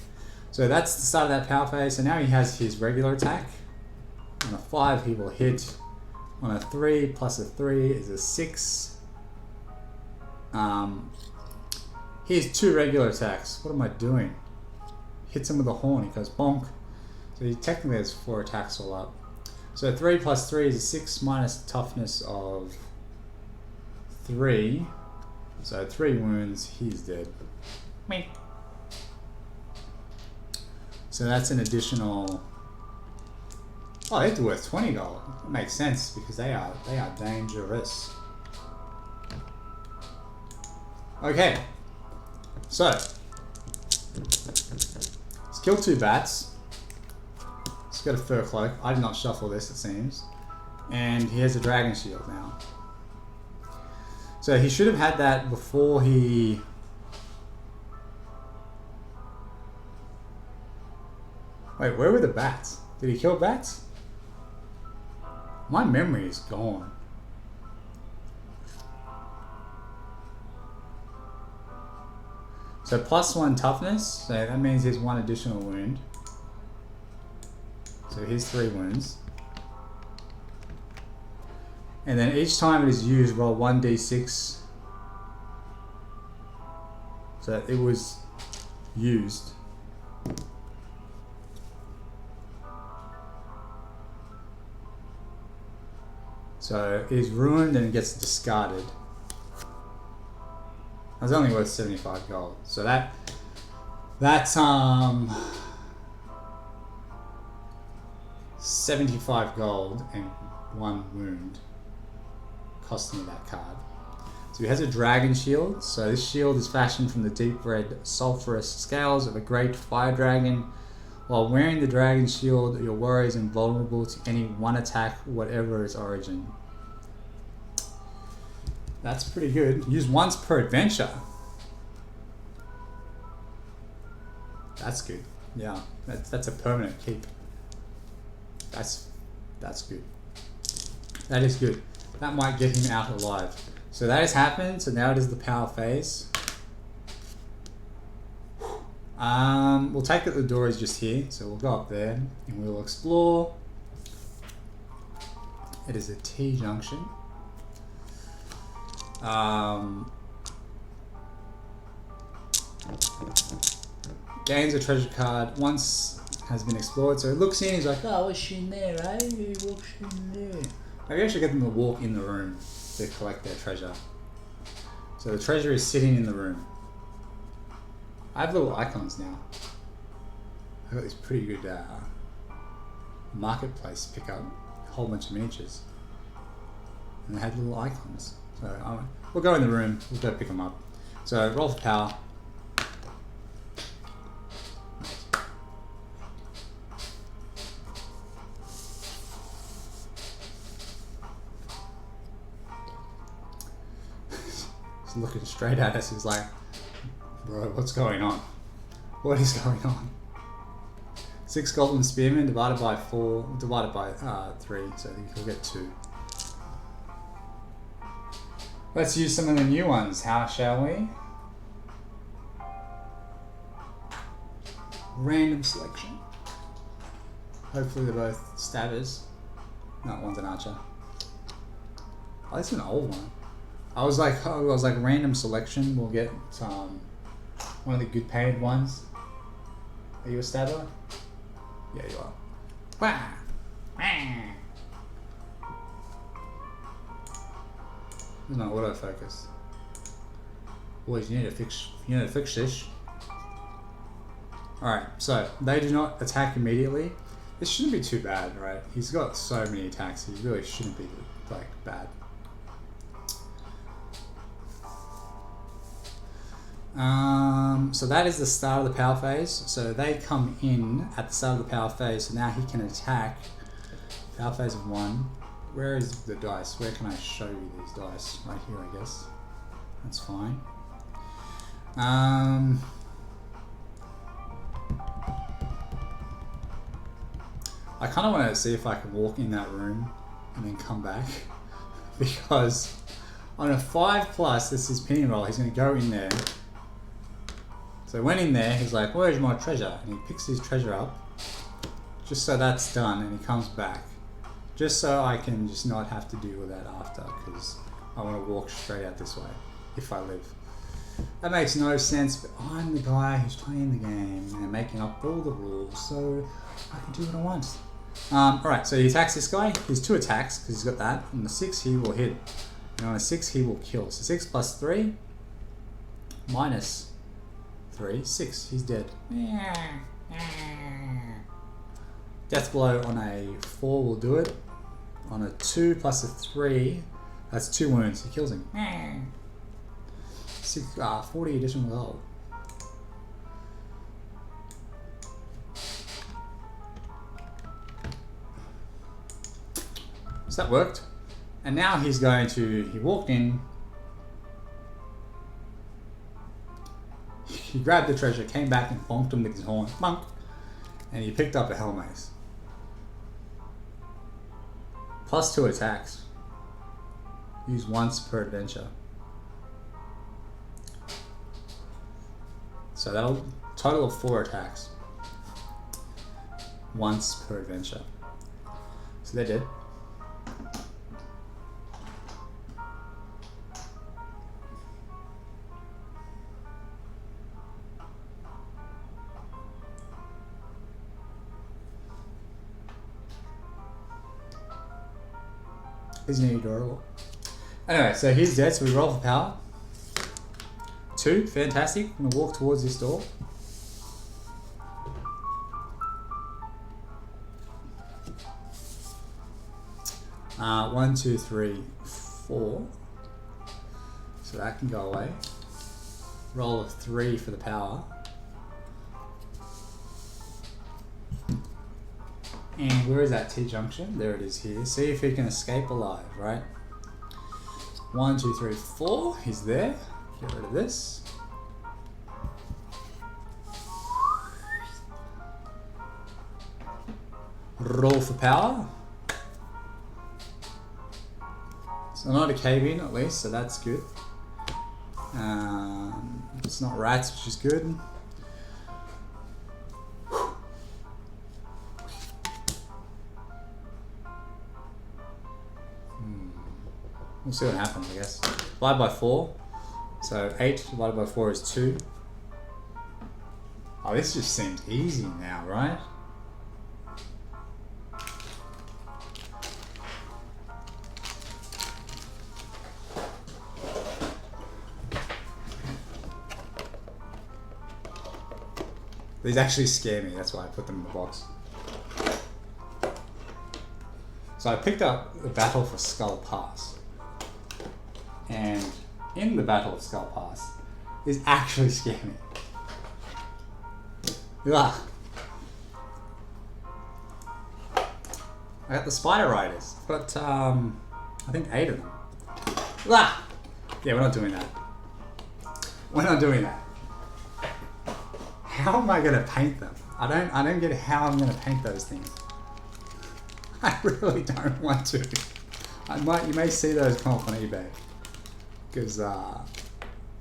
So that's the start of that power phase. So now he has his regular attack. On a 5, he will hit. On a 3, plus a 3 is a 6. He has 2 regular attacks. What am I doing? Hits him with a horn. He goes bonk. So he technically has 4 attacks all up. So 3 plus 3 is a 6 minus toughness of 3. So 3 wounds. He's dead. Me. So that's an additional. Oh, they're worth 20 gold. It makes sense because they are dangerous. Okay. So, let's kill 2 bats. He's got a fur cloak. I did not shuffle this, it seems. And he has a dragon shield now. So he should have had that before he... Wait, where were the bats? Did he kill bats? My memory is gone. So +1 toughness, so that means there's 1 additional wound. So here's 3 wounds. And then each time it is used, roll 1d6. So it was used. So it is ruined and it gets discarded. That's only worth 75 gold. So that's 75 gold and 1 wound cost me that card. So he has a dragon shield. So this shield is fashioned from the deep red sulphurous scales of a great fire dragon. While wearing the dragon shield, your warrior is invulnerable to any 1 attack, whatever its origin. That's pretty good. Use once per adventure. That's good. Yeah, that's a permanent keep. That's good. That is good. That might get him out alive. So that has happened. So now it is the power phase. We'll take that the door is just here. So we'll go up there and we'll explore. It is a T junction. Gains a treasure card once has been explored. So it looks in, he's like, oh, what's she in there, eh? What's she in there? Maybe I should get them to walk in the room to collect their treasure. So the treasure is sitting in the room. I have little icons now. I've got this pretty good marketplace pick up. A whole bunch of miniatures. And they had little icons. So we'll go in the room, we'll go pick them up. So roll for power. He's looking straight at us, he's like, bro, what's going on? What is going on? 6 goblin spearmen divided by 4, divided by 3, so I think he'll get 2. Let's use some of the new ones, how shall we? Random selection. Hopefully they're both stabbers. No, one's an archer. Oh, this is an old one. I was like random selection. We'll get one of the good painted ones. Are you a stabber? Yeah, you are. Wah! Wah! There's no autofocus. Boys, you need to fix this. Alright, so they do not attack immediately. This shouldn't be too bad, right? He's got so many attacks, he really shouldn't be like bad. So that is the start of the power phase. So they come in at the start of the power phase, so now he can attack. Power phase of 1. Where is the dice? Where can I show you these dice? Right here, I guess. That's fine. I kind of want to see if I can walk in that room and then come back. Because on a 5+, this is pinning roll, he's going to go in there. So when in there, he's like, where's my treasure? And he picks his treasure up. Just so that's done, and he comes back. Just so I can just not have to deal with that after, because I want to walk straight out this way, if I live. That makes no sense, but I'm the guy who's playing the game and making up all the rules, so I can do what I want. Alright, so he attacks this guy. He's 2 attacks, because he's got that. On the 6, he will hit. And on a 6, he will kill. So 6 plus 3, minus 3, 6. He's dead. Death blow on a 4 will do it. On a 2 plus a 3, that's 2 wounds. He kills him. 40 additional gold. So that worked. And now he's going to, he walked in, he grabbed the treasure, came back and bonked him with his horn. Bonk. And he picked up a hell mace. Plus 2 attacks. Use once per adventure. So that'll total of 4 attacks. Once per adventure. So they're dead. Isn't he adorable? Anyway, so he's dead, so we roll for power. 2, fantastic. I'm gonna walk towards this door. One, 2, 3, 4. So that can go away. Roll of 3 for the power. And where is that T-junction? There it is here. See if he can escape alive, right? 1, 2, 3, 4. He's there. Get rid of this. Roll for power. So not a cave-in at least, so that's good. It's not rats, which is good. We'll see what happens, I guess. Divide by 4. So 8 divided by 4 is 2. Oh, this just seems easy now, right? These actually scare me, that's why I put them in the box. So I picked up the Battle for Skull Pass. And in the Battle of Skull Pass is actually scary. Ugh. I got the Spider Riders, but I think 8 of them. Ugh. Yeah, we're not doing that. We're not doing that. How am I gonna paint them? I don't get how I'm gonna paint those things. I really don't want to. You may see those come up on eBay. Because,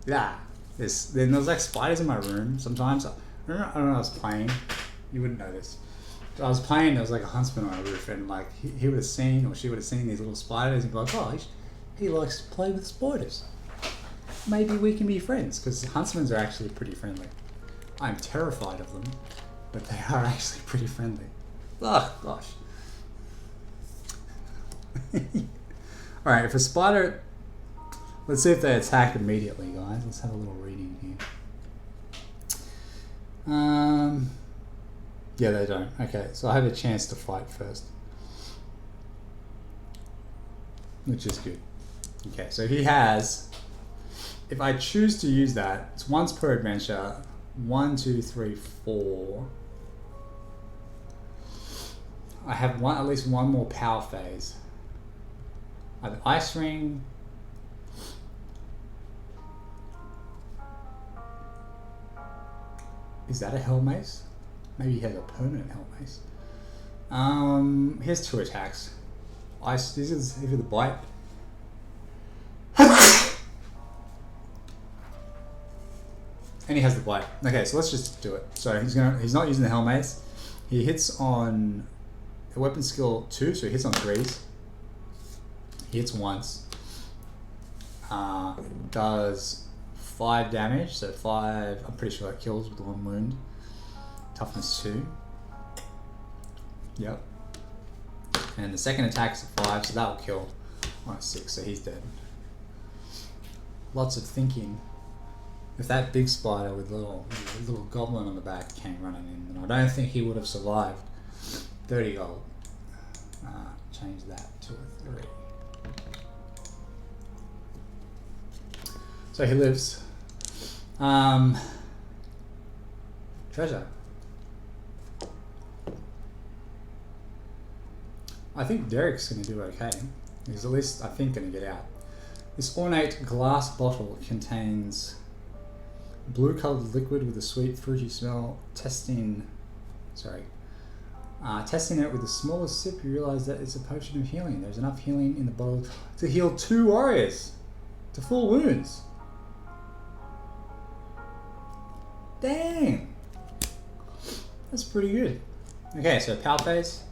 yeah, there's like spiders in my room sometimes. I remember when I was playing, you wouldn't know this. So I was playing, there was like a huntsman on a roof, and like he would have seen, or she would have seen these little spiders, and be like, oh, he likes to play with spiders. Maybe we can be friends, because huntsmen are actually pretty friendly. I'm terrified of them, but they are actually pretty friendly. Oh, gosh. Alright, if a spider... Let's see if they attack immediately, guys. Let's have a little reading here. Yeah, they don't. Okay, so I have a chance to fight first. Which is good. Okay, so he has... If I choose to use that, it's once per adventure. 1, 2, 3, 4. I have at least one more power phase. I have Ice Ring. Is that a Hell Mace? Maybe he has a permanent Hell Mace. He has 2 attacks. This is the bite. And he has the bite. Okay, so let's just do it. So he's not using the Hell Mace. He hits on a weapon skill 2, so he hits on 3s. He hits once. Does 5 damage, so 5, I'm pretty sure that kills with 1 wound. Toughness 2. Yep. And the second attack's a 5, so that will kill on a 6, so he's dead. Lots of thinking. If that big spider with little goblin on the back came running in, then I don't think he would have survived. 30 gold. Change that to a 3. So he lives. Treasure. I think Derick's going to do okay. He's at least, I think, going to get out. This ornate glass bottle contains blue-colored liquid with a sweet, fruity smell. Testing it with the smallest sip, you realize that it's a potion of healing. There's enough healing in the bottle to heal 2 warriors to full wounds. Dang! That's pretty good. Okay, so power phase.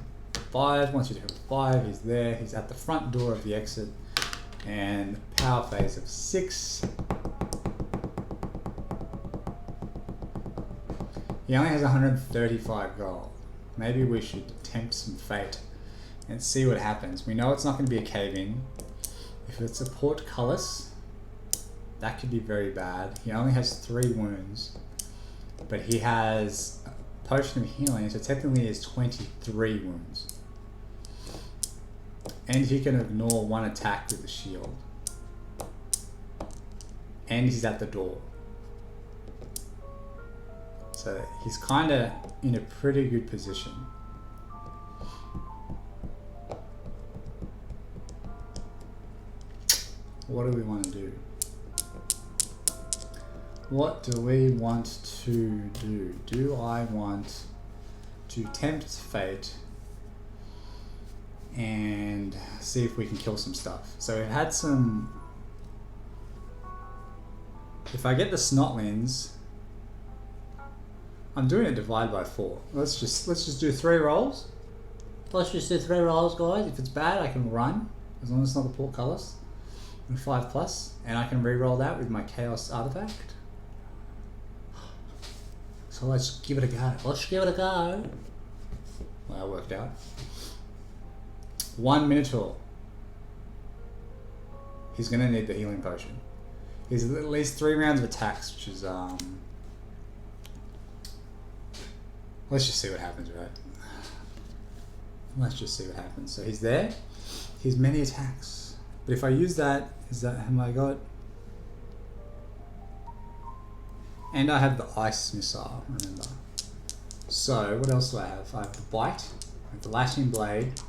5, 1, 2, 3, 5. He's there. He's at the front door of the exit. And power phase of 6. He only has 135 gold. Maybe we should tempt some fate and see what happens. We know it's not going to be a cave-in. If it's a portcullis, that could be very bad. He only has 3 wounds, but he has a potion of healing, so technically he has 23 wounds. And he can ignore 1 attack with the shield. And he's at the door. So he's kind of in a pretty good position. what do we want to do? What do we want to do? Do I want to tempt fate and see if we can kill some stuff? So we've had some... If I get the snotlings, I'm doing it divide by 4. Let's just do 3 rolls. Let's just do 3 rolls, guys. If it's bad, I can run, as long as it's not the portcullis. And 5+, and I can re-roll that with my chaos artifact. So let's give it a go. Let's give it a go. Well, that worked out. 1 Minotaur. He's gonna need the healing potion. He's at least 3 rounds of attacks, which is let's just see what happens, right? Let's just see what happens. So he's there. He's many attacks. But if I use that, is that how I got? And I have the ice missile, remember. So what else do I have? I have the bite, I have the lashing blade.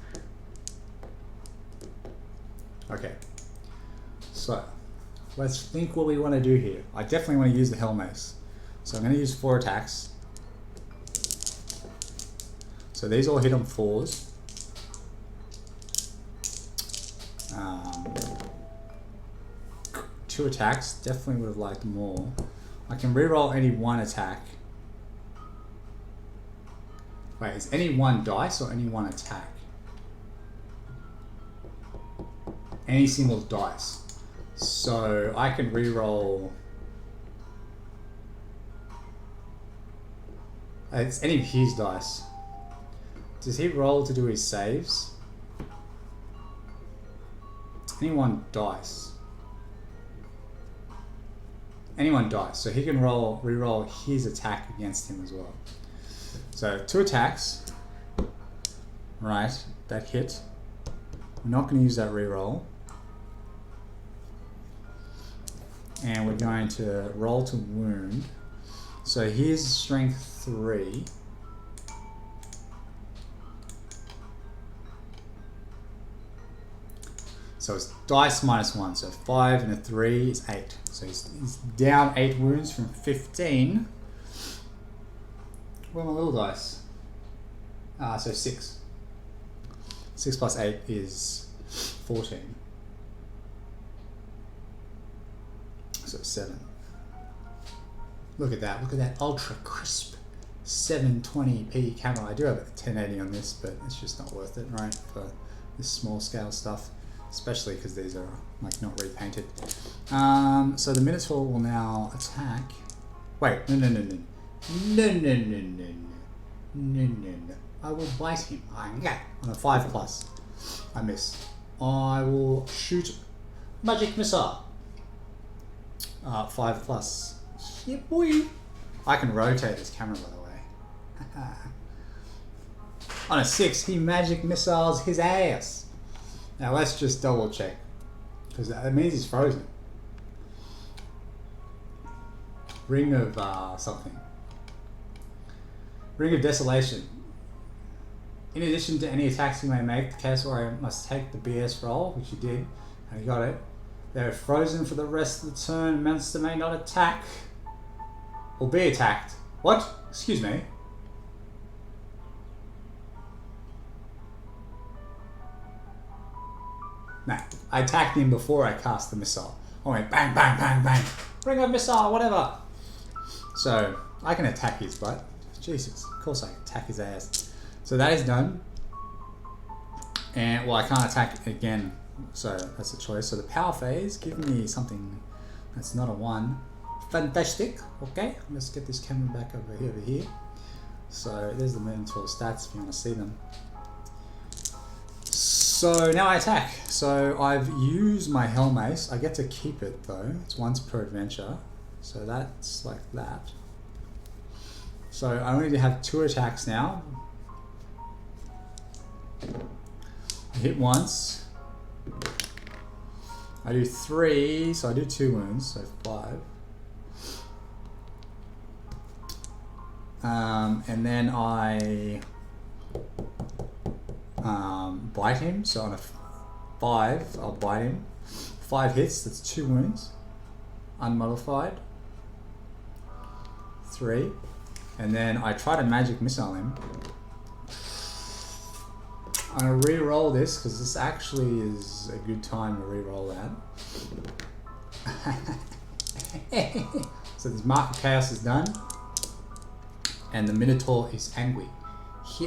Okay. So let's think what we want to do here. I definitely want to use the Hell Mace. So I'm going to use 4 attacks. So these all hit on 4s. 2 attacks, definitely would have liked more. I can reroll any 1 attack. Wait, is any 1 dice or any 1 attack? Any single dice. So I can reroll. It's any of his dice. Does he roll to do his saves? Any 1 dice. Anyone dies, so he can re-roll his attack against him as well. So 2 attacks, right? That hit. We're not going to use that re-roll, and we're going to roll to wound. So here's strength 3. So it's dice -1, so 5 and a 3 is 8. So he's down 8 wounds from 15. Where are my little dice? So 6. 6 plus 8 is 14. So 7. Look at that ultra crisp 720p camera. I do have a 1080 on this, but it's just not worth it, right? For this small scale stuff. Especially because these are like not repainted. So the Minotaur will now attack. Wait, no. I will bite him. On a 5+. I miss. I will shoot magic missile. 5+. Yeah, boy. I can rotate this camera, by the way. On a 6, he magic missiles his ass. Now let's just double check, because that means he's frozen. Ring of something. Ring of Desolation. In addition to any attacks you may make, the Chaos Warrior must take the BS roll, which he did, and he got it. They're frozen for the rest of the turn. Monster may not attack or be attacked. What? Excuse me. No, I attacked him before I cast the missile. I went bang, bang, bang, bang. Ring of missile, whatever. So I can attack his butt. Jesus, of course I can attack his ass. So that is done. And well, I can't attack again. So that's a choice. So the power phase, give me something that's not a 1. Fantastic. Okay, let's get this camera back over here. So there's the Minotaur stats if you want to see them. So now I attack. So I've used my Hell Mace. I get to keep it though. It's once per adventure. So that's like that. So I only have 2 attacks now. I hit once. I do 3, so I do 2 wounds, so 5. And then I bite him, so on a 5, I'll bite him. 5 hits, that's 2 wounds. Unmodified. 3. And then I try to magic missile him. I'm going to re-roll this because this actually is a good time to re-roll that. So this Mark of Chaos is done. And the Minotaur is angry.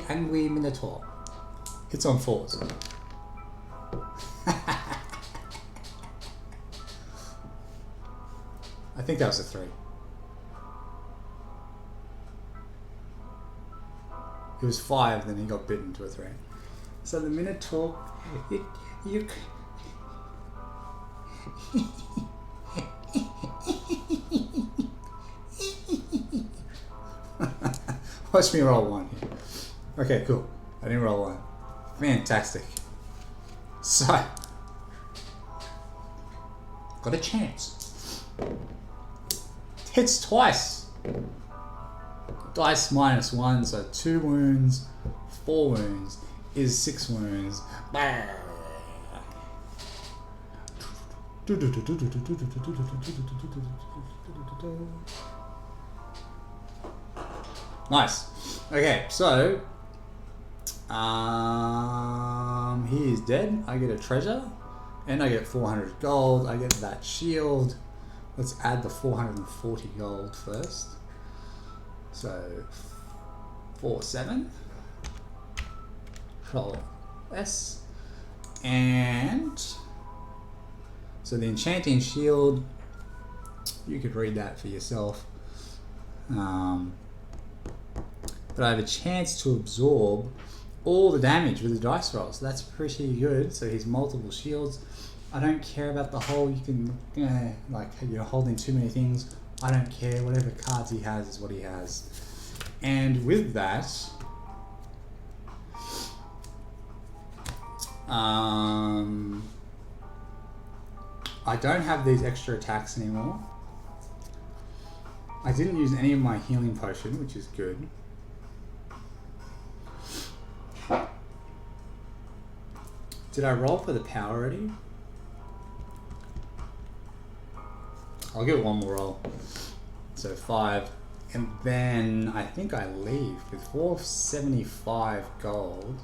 Angry Minotaur. Hits on 4s. I think that was a 3. It was 5, then he got bitten to a 3. So the Minotaur, you watch me roll 1 here. Okay, cool. I didn't roll 1. Fantastic. So, got a chance. Hits twice. Dice -1, so 2 wounds, 4 wounds is 6 wounds. Nice. Okay, so he is dead. I get a treasure, and I get 400 gold. I get that shield. Let's add the 440 gold first. So 47. Control S, and so the enchanting shield. You could read that for yourself. But I have a chance to absorb all the damage with the dice rolls. So that's pretty good. So he's multiple shields. I don't care about the whole, you can, like, you're holding too many things. I don't care. Whatever cards he has is what he has. And with that, I don't have these extra attacks anymore. I didn't use any of my healing potion, which is good. Did I roll for the power already? I'll give it one more roll. So 5. And then I think I leave with 475 gold.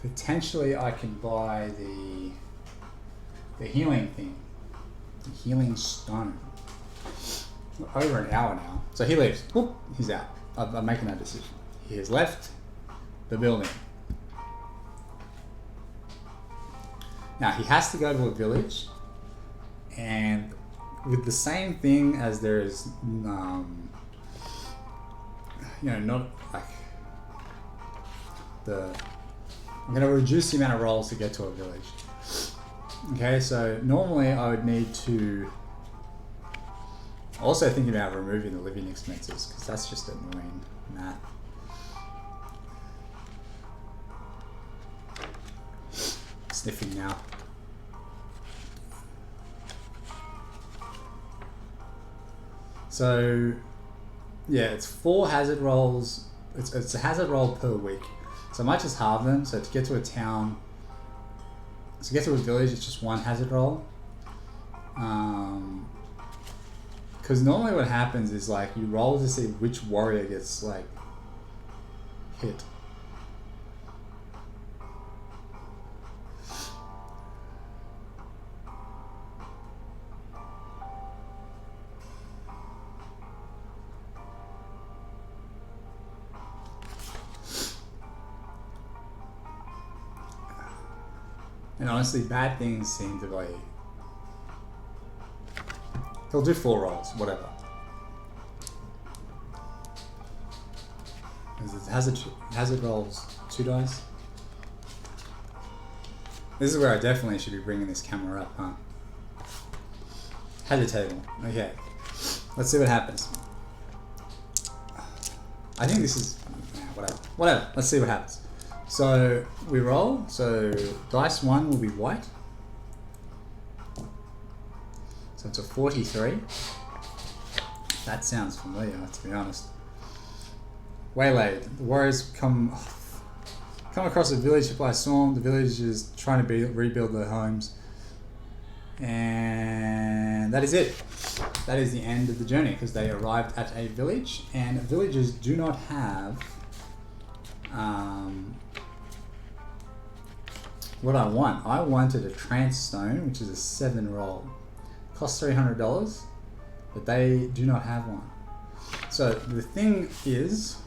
Potentially I can buy the healing thing. The healing stone. We're over an hour now. So he leaves. Whoop, he's out. I'm making that decision. He has left the building. Now he has to go to a village, and with the same thing as there is, not like I'm going to reduce the amount of rolls to get to a village. Okay, so normally I would need to also think about removing the living expenses, because that's just annoying math. Sniffing now. So yeah, it's 4 hazard rolls. It's a hazard roll per week. So I might just halve them. So to get to a town, to get to a village, it's just 1 hazard roll. Because normally what happens is, like, you roll to see which warrior gets, like, hit. And honestly, bad things seem to be... He'll do 4 rolls, whatever. Hazard rolls 2 dice. This is where I definitely should be bringing this camera up, huh? Hazard table. Okay. Let's see what happens. I think this is... Whatever. Let's see what happens. So we roll. So dice 1 will be white. So it's a 43. That sounds familiar, to be honest. Waylaid. The warriors come across a village hit by a storm. The village is trying to rebuild their homes. And that is it. That is the end of the journey, because they arrived at a village, and villages do not have what I want. I wanted a trance stone, which is a 7 roll. Costs $300, but they do not have one. So the thing is,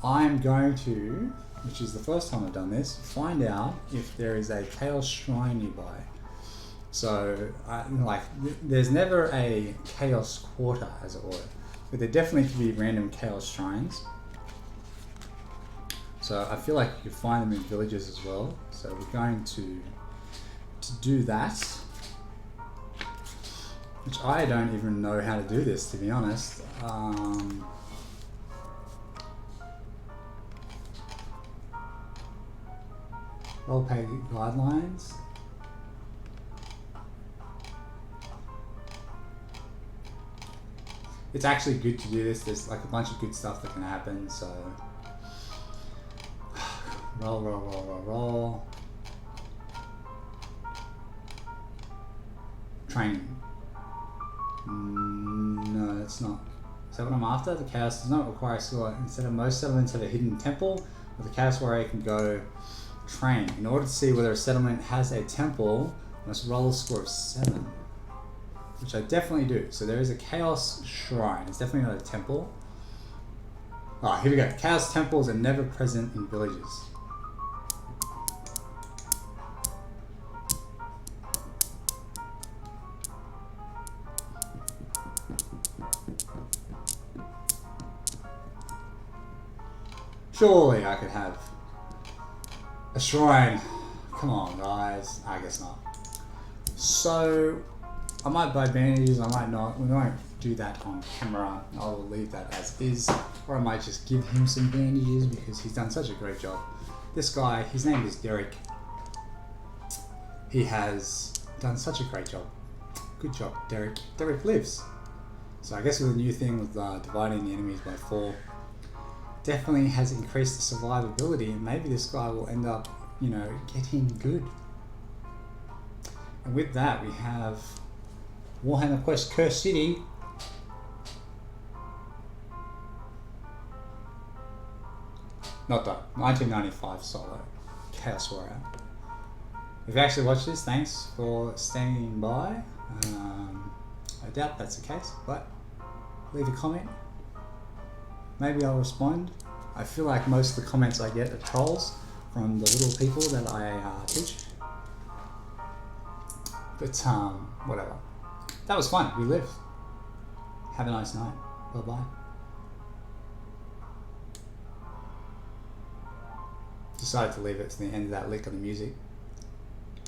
I'm going to, which is the first time I've done this, find out if there is a Chaos Shrine nearby. So, there's never a Chaos Quarter, as it were, but there definitely could be random Chaos Shrines. So I feel like you can find them in villages as well. So we're going to do that, which I don't even know how to do this, to be honest. Roleplay guidelines. It's actually good to do this. There's like a bunch of good stuff that can happen. So roll. Training. No, that's not. Is that what I'm after? The Chaos does not require skill. Instead of most settlements have a hidden temple, where the Chaos Warrior can go train. In order to see whether a settlement has a temple, I must roll a score of 7, which I definitely do. So there is a Chaos Shrine. It's definitely not a temple. Alright, here we go. Chaos temples are never present in villages. Surely I could have a shrine. Come on, guys. I guess not. So I might buy bandages, I might not. We won't do that on camera. I will leave that as is. Or I might just give him some bandages because he's done such a great job. This guy, his name is Derick. He has done such a great job. Good job, Derick. Derick lives. So I guess with the new thing with dividing the enemies by 4, definitely has increased the survivability, and maybe this guy will end up, getting good. And with that, we have Warhammer Quest Cursed City. Not done. 1995 solo. Chaos Warrior. If you actually watched this, thanks for standing by. I doubt that's the case, but leave a comment. Maybe I'll respond. I feel like most of the comments I get are trolls from the little people that I teach. But whatever. That was fun. We lived. Have a nice night. Bye-bye. Decided to leave it to the end of that lick of the music.